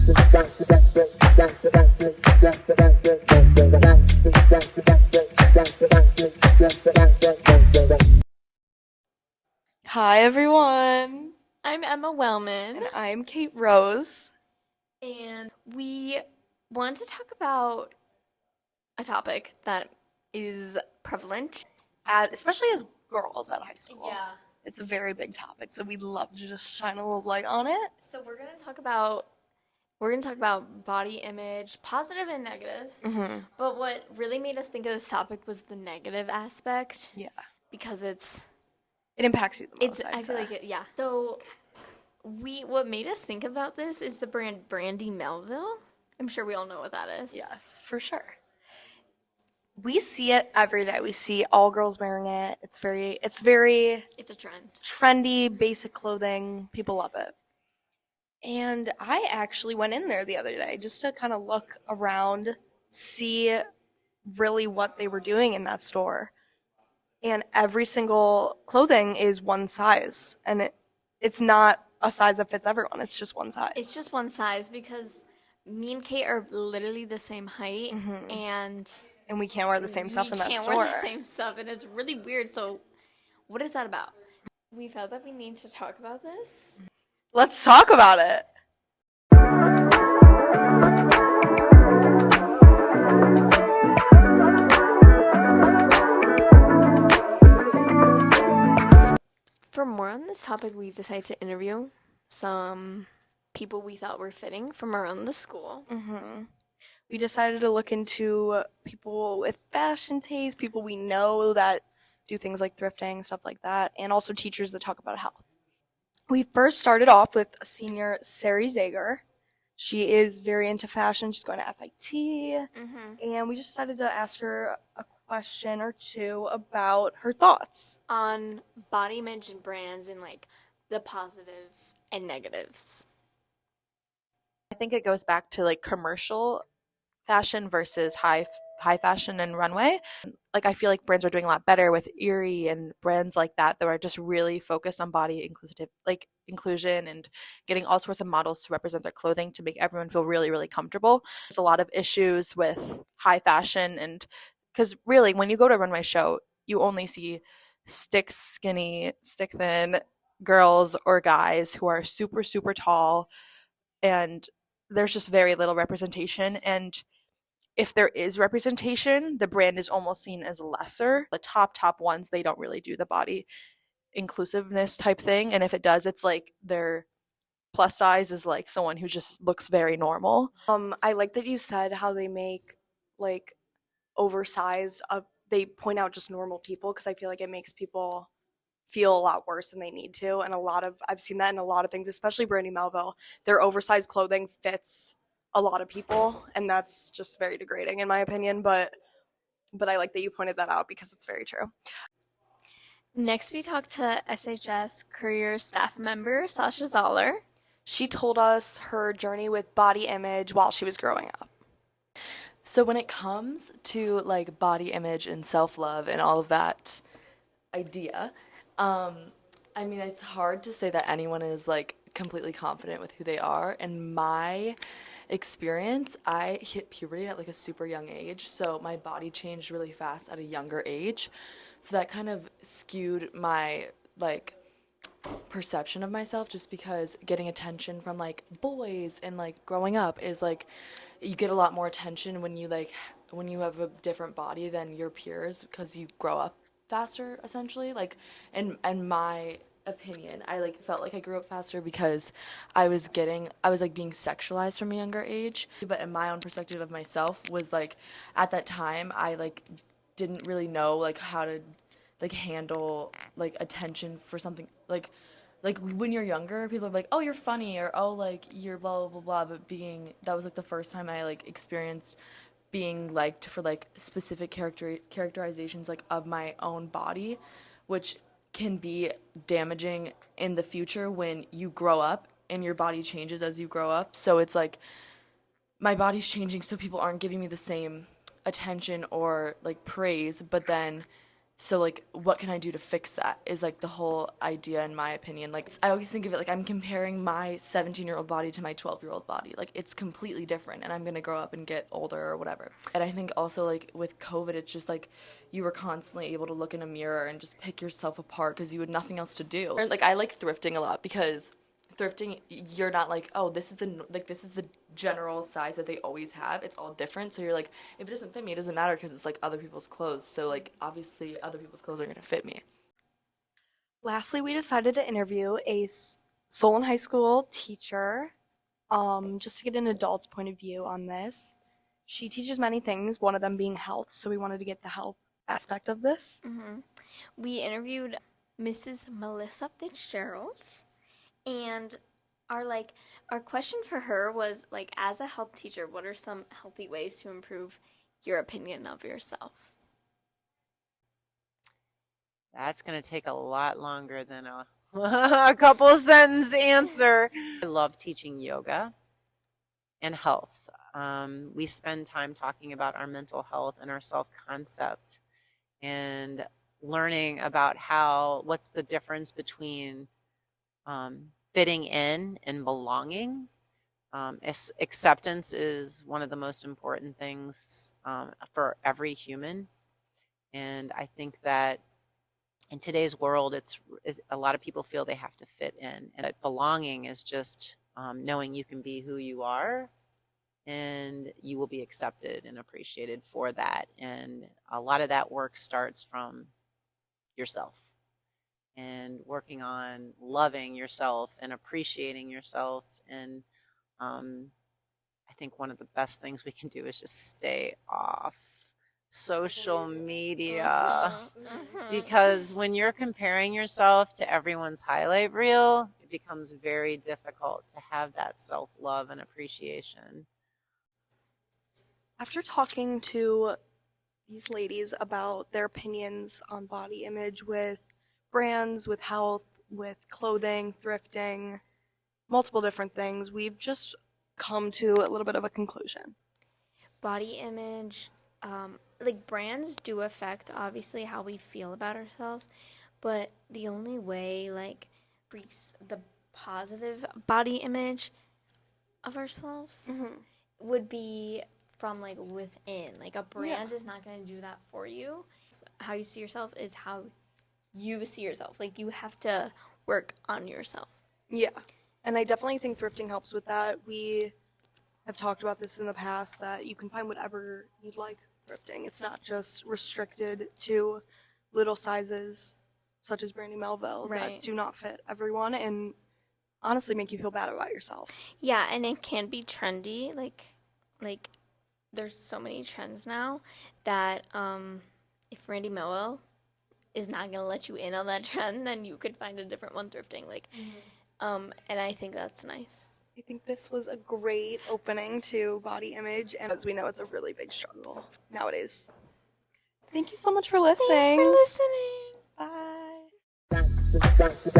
Hi everyone, I'm Emma Wellman, and I'm Kate Rose. and we want to talk about a topic that is prevalent. Especially as girls at high school. It's a very big topic, so we'd love to just shine a little light on it. So we're gonna talk about body image, positive and negative. But what really made us think of this topic was the negative aspect Yeah, because it impacts you the most, I I'd feel say. like yeah. So what made us think about this is the brand Brandy Melville. I'm sure we all know what that is. Yes, for sure. We see it every day. We see all girls wearing it. It's very It's a trend. trendy, basic clothing. People love it. And I actually went in there the other day just to kind of look around, see really what they were doing in that store. And every single clothing is one size, and it's not a size that fits everyone. It's just one size. It's just one size because me and Kate are literally the same height, and And we can't wear the same stuff in that we can't store. wear the same stuff, and it's really weird. So, what is that about? We felt that we need to talk about this. Let's talk about it. For more on this topic, we decided to interview some people we thought were fitting from around the school. We decided to look into people with fashion taste, people we know that do things like thrifting, stuff like that, and also teachers that talk about health. We first started off with senior Sari Zager. She is very into fashion. She's going to FIT. And we just decided to ask her a question or two about her thoughts. On body image and brands and like the positive and negatives. I think it goes back to like commercial fashion versus high fashion and runway. Like I feel like brands are doing a lot better with Erie and brands like that are just really focused on body inclusion and getting all sorts of models to represent their clothing to make everyone feel really, really comfortable. There's a lot of issues with high fashion, and because really when you go to a runway show, you only see stick skinny, stick thin girls or guys who are super, super tall, and there's just very little representation. And if there is representation, the brand is almost seen as lesser. The top ones, they don't really do the body inclusiveness type thing. And if it does, it's like their plus size is like someone who just looks very normal. I like that you said how they make like oversized. They point out just normal people because I feel like it makes people feel a lot worse than they need to. And I've seen that in a lot of things, especially Brandy Melville. Their oversized clothing fits a lot of people, and that's just very degrading in my opinion. But I like that you pointed that out because it's very true. Next, we talked to SHS career staff member Sasha Zoller. She told us her journey with body image while she was growing up. So when it comes to like body image and self-love and all of that idea, I mean, it's hard to say that anyone is like completely confident with who they are. In my experience, I hit puberty at like a super young age, so my body changed really fast at a younger age. So that kind of skewed my like perception of myself, just because getting attention from like boys and like growing up is like you get a lot more attention when you have a different body than your peers because you grow up faster essentially. Like in my opinion, I like felt like I grew up faster because I was like being sexualized from a younger age. But in my own perspective of myself was like at that time I like didn't really know like how to like handle like attention for something like when you're younger, people are like, oh, you're funny, or oh, like you're blah blah blah blah. But that was like the first time I like experienced being liked for like specific characterizations like of my own body, which can be damaging in the future when you grow up and your body changes as you grow up. So it's like my body's changing, so people aren't giving me the same attention or like praise, but then So, like, what can I do to fix that is, like, the whole idea, in my opinion. Like, I always think of it like I'm comparing my 17-year-old body to my 12-year-old body. Like, it's completely different, and I'm going to grow up and get older or whatever. And I think also, like, with COVID, it's just, like, you were constantly able to look in a mirror and just pick yourself apart because you had nothing else to do. Like, I like thrifting a lot because thrifting, you're not like, oh, this is the general size that they always have. It's all different. So you're like, if it doesn't fit me, it doesn't matter because it's like other people's clothes. So like obviously other people's clothes are gonna fit me. Lastly, we decided to interview a Solon High School teacher, just to get an adult's point of view on this. She teaches many things, one of them being health, so we wanted to get the health aspect of this. We interviewed Mrs. Melissa Fitzgerald, and our question for her was like, as a health teacher, what are some healthy ways to improve your opinion of yourself? That's going to take a lot longer than a couple sentence answer. I love teaching yoga and health. We spend time talking about our mental health and our self-concept and learning about what's the difference between fitting in and belonging. Acceptance is one of the most important things for every human. And I think that in today's world, it's a lot of people feel they have to fit in. And that belonging is just knowing you can be who you are and you will be accepted and appreciated for that. And a lot of that work starts from yourself and working on loving yourself and appreciating yourself. And I think one of the best things we can do is just stay off social media, because when you're comparing yourself to everyone's highlight reel, it becomes very difficult to have that self-love and appreciation. After talking to these ladies about their opinions on body image with brands, with health, with clothing, thrifting, multiple different things, we've just come to a little bit of a conclusion. Body image, like brands do affect obviously how we feel about ourselves, but the only way like reach the positive body image of ourselves would be from like within. Like a brand is not going to do that for you. How you see yourself is how you see yourself. Like you have to work on yourself. Yeah, and I definitely think thrifting helps with that. We have talked about this in the past, that you can find whatever you'd like thrifting. It's not just restricted to little sizes such as Brandy Melville that do not fit everyone and honestly make you feel bad about yourself. Yeah, and it can be trendy. Like there's so many trends now that if Brandy Melville is not going to let you in on that trend, then you could find a different one thrifting. Like, and I think that's nice. I think this was a great opening to body image, and as we know, it's a really big struggle nowadays. Thank you so much for listening. Thanks for listening. Bye.